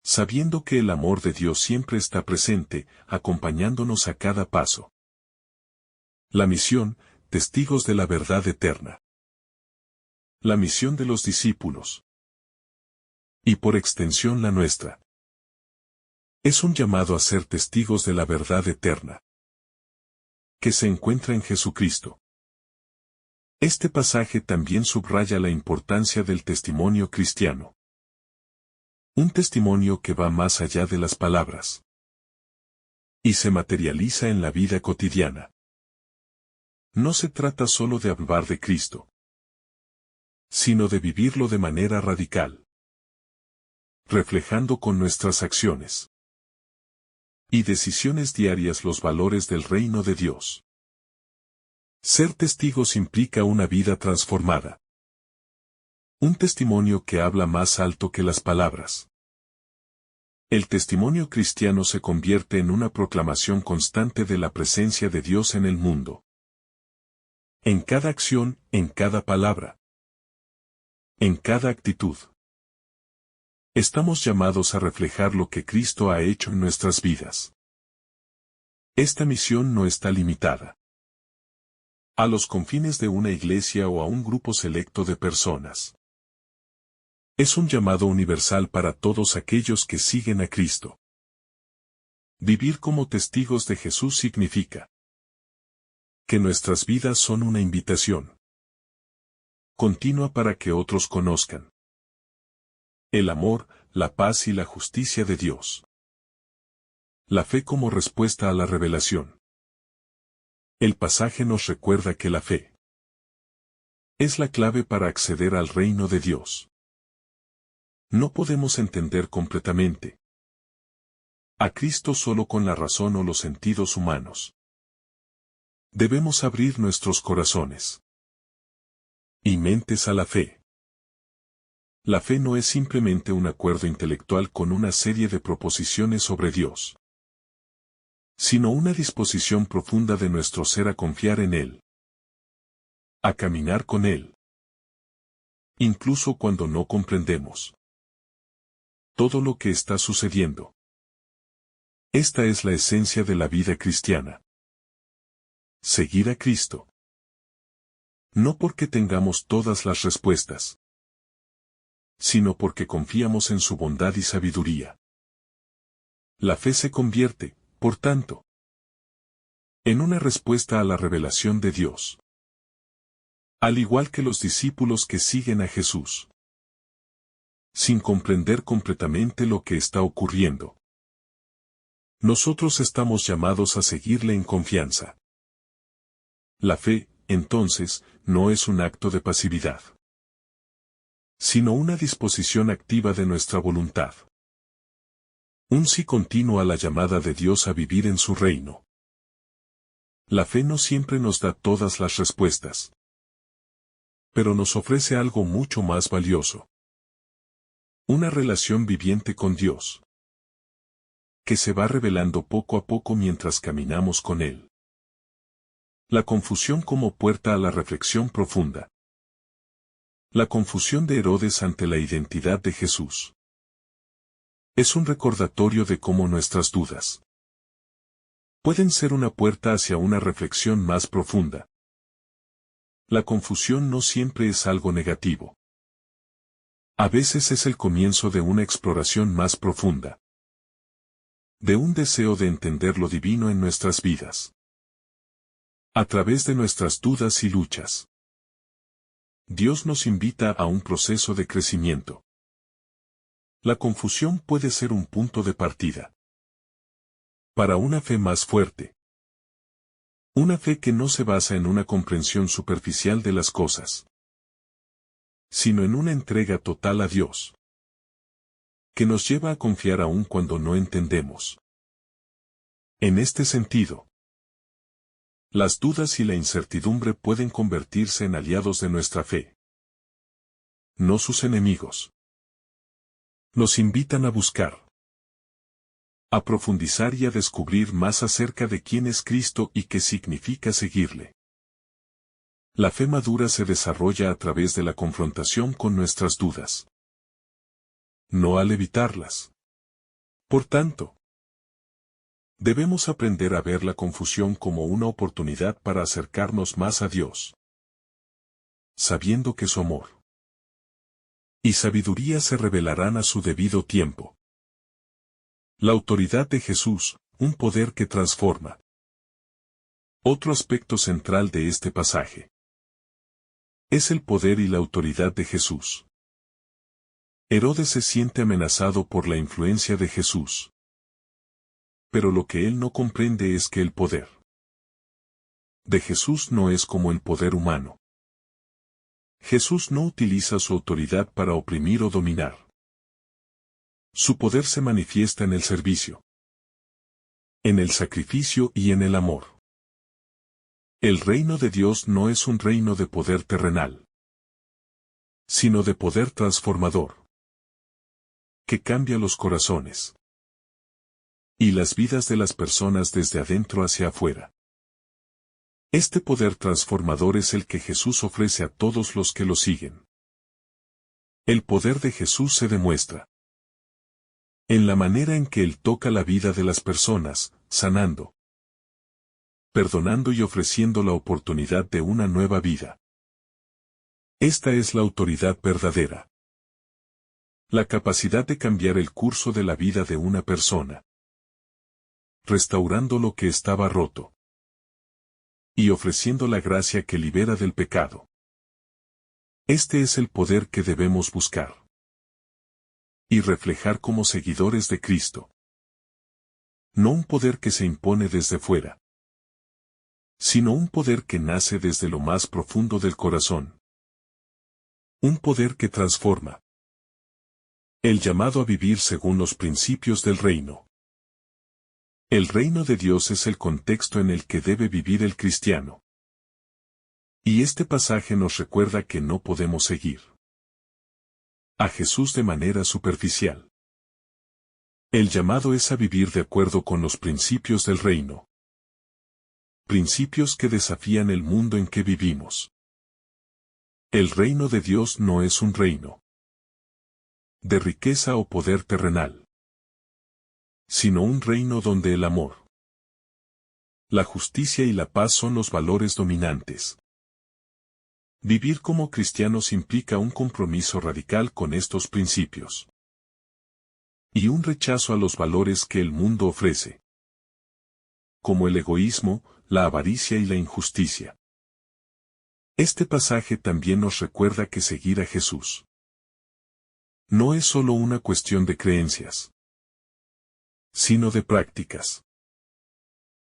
Speaker 1: sabiendo que el amor de Dios siempre está presente, acompañándonos a cada paso. La misión, testigos de la verdad eterna. La misión de los discípulos. Y por extensión la nuestra. Es un llamado a ser testigos de la verdad eterna, que se encuentra en Jesucristo. Este pasaje también subraya la importancia del testimonio cristiano. Un testimonio que va más allá de las palabras y se materializa en la vida cotidiana. No se trata solo de hablar de Cristo, sino de vivirlo de manera radical, reflejando con nuestras acciones y decisiones diarias los valores del reino de Dios. Ser testigos implica una vida transformada. Un testimonio que habla más alto que las palabras. El testimonio cristiano se convierte en una proclamación constante de la presencia de Dios en el mundo. En cada acción, en cada palabra. En cada actitud. Estamos llamados a reflejar lo que Cristo ha hecho en nuestras vidas. Esta misión no está limitada a los confines de una iglesia o a un grupo selecto de personas. Es un llamado universal para todos aquellos que siguen a Cristo. Vivir como testigos de Jesús significa que nuestras vidas son una invitación continua para que otros conozcan el amor, la paz y la justicia de Dios. La fe como respuesta a la revelación. El pasaje nos recuerda que la fe es la clave para acceder al reino de Dios. No podemos entender completamente a Cristo solo con la razón o los sentidos humanos. Debemos abrir nuestros corazones y mentes a la fe. La fe no es simplemente un acuerdo intelectual con una serie de proposiciones sobre Dios, sino una disposición profunda de nuestro ser a confiar en Él, a caminar con Él, incluso cuando no comprendemos todo lo que está sucediendo. Esta es la esencia de la vida cristiana. Seguir a Cristo. No porque tengamos todas las respuestas, sino porque confiamos en su bondad y sabiduría. La fe se convierte, por tanto, en una respuesta a la revelación de Dios. Al igual que los discípulos que siguen a Jesús, sin comprender completamente lo que está ocurriendo, nosotros estamos llamados a seguirle en confianza. La fe, entonces, no es un acto de pasividad, sino una disposición activa de nuestra voluntad. Un sí continuo a la llamada de Dios a vivir en su reino. La fe no siempre nos da todas las respuestas, pero nos ofrece algo mucho más valioso. Una relación viviente con Dios, que se va revelando poco a poco mientras caminamos con Él. La confusión como puerta a la reflexión profunda. La confusión de Herodes ante la identidad de Jesús. Es un recordatorio de cómo nuestras dudas Pueden ser una puerta hacia una reflexión más profunda. La confusión no siempre es algo negativo. A veces es el comienzo de una exploración más profunda. De un deseo de entender lo divino en nuestras vidas. A través de nuestras dudas y luchas. Dios nos invita a un proceso de crecimiento. La confusión puede ser un punto de partida. Para una fe más fuerte. Una fe que no se basa en una comprensión superficial de las cosas, sino en una entrega total a Dios, que nos lleva a confiar aún cuando no entendemos. En este sentido, las dudas y la incertidumbre pueden convertirse en aliados de nuestra fe, no sus enemigos. Nos invitan a buscar, a profundizar y a descubrir más acerca de quién es Cristo y qué significa seguirle. La fe madura se desarrolla a través de la confrontación con nuestras dudas, no al evitarlas. Por tanto, debemos aprender a ver la confusión como una oportunidad para acercarnos más a Dios, sabiendo que su amor y sabiduría se revelarán a su debido tiempo. La autoridad de Jesús, un poder que transforma. Otro aspecto central de este pasaje es el poder y la autoridad de Jesús. Herodes se siente amenazado por la influencia de Jesús. Pero lo que él no comprende es que el poder de Jesús no es como el poder humano. Jesús no utiliza su autoridad para oprimir o dominar. Su poder se manifiesta en el servicio, en el sacrificio y en el amor. El reino de Dios no es un reino de poder terrenal, sino de poder transformador, que cambia los corazones y las vidas de las personas desde adentro hacia afuera. Este poder transformador es el que Jesús ofrece a todos los que lo siguen. El poder de Jesús se demuestra en la manera en que Él toca la vida de las personas, sanando, perdonando y ofreciendo la oportunidad de una nueva vida. Esta es la autoridad verdadera. La capacidad de cambiar el curso de la vida de una persona, restaurando lo que estaba roto y ofreciendo la gracia que libera del pecado. Este es el poder que debemos buscar y reflejar como seguidores de Cristo. No un poder que se impone desde fuera, sino un poder que nace desde lo más profundo del corazón. Un poder que transforma. El llamado a vivir según los principios del reino. El reino de Dios es el contexto en el que debe vivir el cristiano. Y este pasaje nos recuerda que no podemos seguir a Jesús de manera superficial. El llamado es a vivir de acuerdo con los principios del reino. Principios que desafían el mundo en que vivimos. El reino de Dios no es un reino de riqueza o poder terrenal, sino un reino donde el amor, la justicia y la paz son los valores dominantes. Vivir como cristianos implica un compromiso radical con estos principios y un rechazo a los valores que el mundo ofrece, como el egoísmo, la avaricia y la injusticia. Este pasaje también nos recuerda que seguir a Jesús no es solo una cuestión de creencias, sino de prácticas.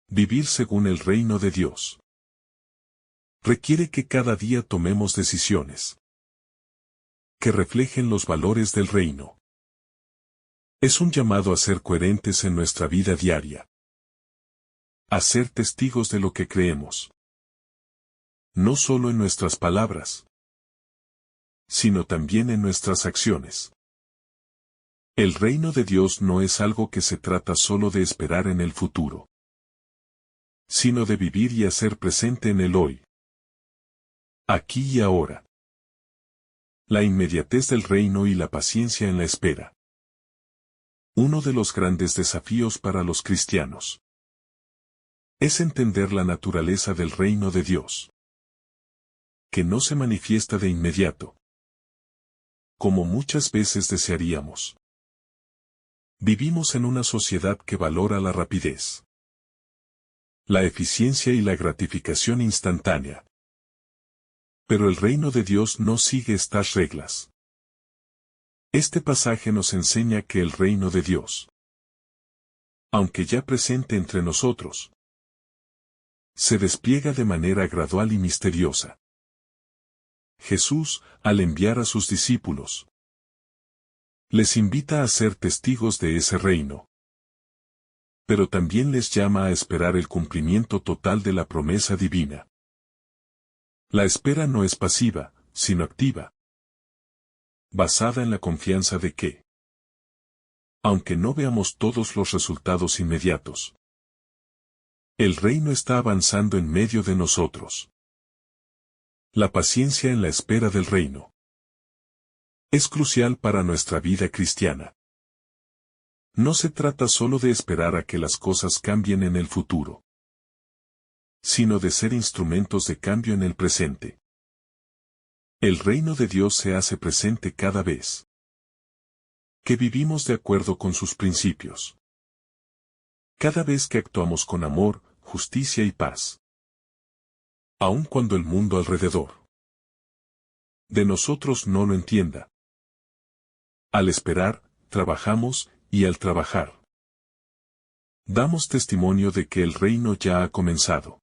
Speaker 1: Vivir según el reino de Dios requiere que cada día tomemos decisiones que reflejen los valores del reino. Es un llamado a ser coherentes en nuestra vida diaria, a ser testigos de lo que creemos, no solo en nuestras palabras, sino también en nuestras acciones. El reino de Dios no es algo que se trata solo de esperar en el futuro, sino de vivir y hacer presente en el hoy, aquí y ahora. La inmediatez del reino y la paciencia en la espera. Uno de los grandes desafíos para los cristianos Es entender la naturaleza del reino de Dios, que no se manifiesta de inmediato, como muchas veces desearíamos. Vivimos en una sociedad que valora la rapidez, la eficiencia y la gratificación instantánea. Pero el reino de Dios no sigue estas reglas. Este pasaje nos enseña que el reino de Dios, aunque ya presente entre nosotros, se despliega de manera gradual y misteriosa. Jesús, al enviar a sus discípulos, les invita a ser testigos de ese reino. Pero también les llama a esperar el cumplimiento total de la promesa divina. La espera no es pasiva, sino activa, basada en la confianza de que, aunque no veamos todos los resultados inmediatos, el reino está avanzando en medio de nosotros. La paciencia en la espera del reino es crucial para nuestra vida cristiana. No se trata solo de esperar a que las cosas cambien en el futuro, sino de ser instrumentos de cambio en el presente. El reino de Dios se hace presente cada vez que vivimos de acuerdo con sus principios. Cada vez que actuamos con amor, justicia y paz. Aun cuando el mundo alrededor de nosotros no lo entienda. Al esperar, trabajamos, y al trabajar, damos testimonio de que el reino ya ha comenzado.